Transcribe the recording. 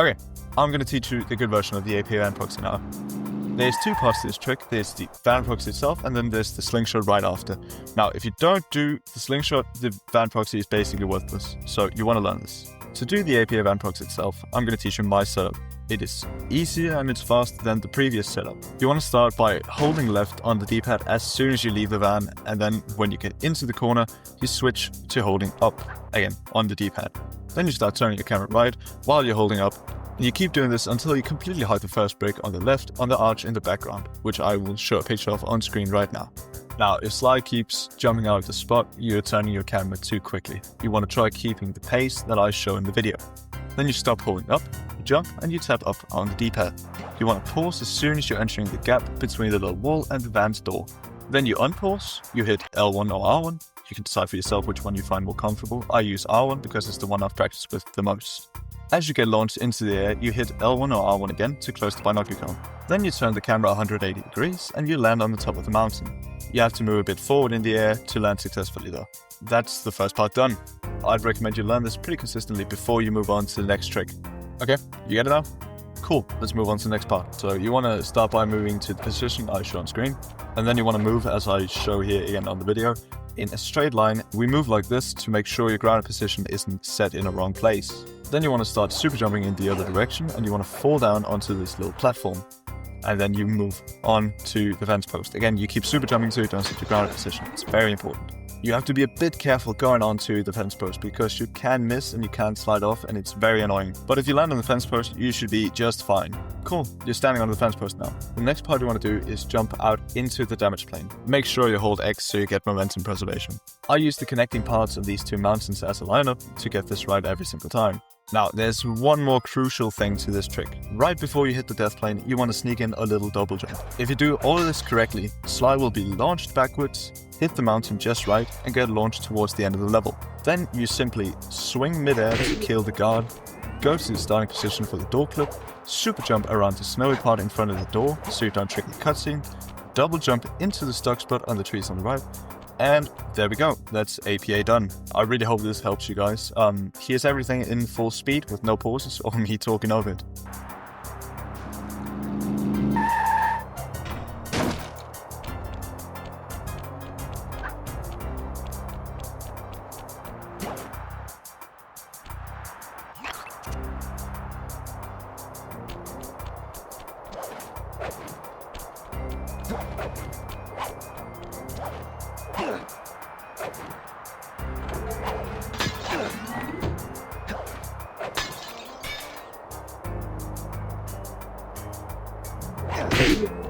Okay, I'm going to teach you the good version of the APA Van Proxy now. There's two parts to this trick. There's the Van Proxy itself, and then there's the Slingshot right after. Now, if you don't do the Slingshot, the Van Proxy is basically worthless. So you want to learn this. To do the APA Van Proxy itself, I'm going to teach you my setup. It is easier and it's faster than the previous setup. You want to start by holding left on the D-pad as soon as you leave the van, and then when you get into the corner, you switch to holding up again on the D-pad. Then you start turning your camera right while you're holding up. And you keep doing this until you completely hide the first brick on the left on the arch in the background, which I will show a picture of on screen right now. Now, if slide keeps jumping out of the spot, you're turning your camera too quickly. You want to try keeping the pace that I show in the video. Then you stop holding up, you jump, and you tap up on the D-pad. You want to pause as soon as you're entering the gap between the little wall and the van's door. Then you unpause, you hit L1 or R1. You can decide for yourself which one you find more comfortable. I use R1 because it's the one I've practiced with the most. As you get launched into the air, you hit L1 or R1 again to close the binocular cone. Then you turn the camera 180 degrees and you land on the top of the mountain. You have to move a bit forward in the air to land successfully though. That's the first part done. I'd recommend you learn this pretty consistently before you move on to the next trick. Okay, you get it now? Cool, let's move on to the next part. So you want to start by moving to the position I show on screen. And then you want to move, as I show here again on the video, in a straight line. We move like this to make sure your grounded position isn't set in a wrong place. Then you want to start super jumping in the other direction and you want to fall down onto this little platform. And then you move on to the fence post. Again, you keep super jumping so you don't set your grounded position. It's very important. You have to be a bit careful going onto the fence post because you can miss and you can slide off and it's very annoying. But if you land on the fence post, you should be just fine. Cool, you're standing on the fence post now. The next part you want to do is jump out into the damage plane. Make sure you hold X so you get momentum preservation. I use the connecting parts of these two mountains as a lineup to get this right every single time. Now, there's one more crucial thing to this trick. Right before you hit the death plane, you want to sneak in a little double jump. If you do all of this correctly, slide will be launched backwards, hit the mountain just right, and get launched towards the end of the level. Then you simply swing mid-air to kill the guard, go to the starting position for the door clip, super jump around the snowy part in front of the door so you don't trigger the cutscene, double jump into the stuck spot on the trees on the right, and there we go, that's APA done. I really hope this helps you guys. Here's everything in full speed with no pauses or me talking over it. Hey.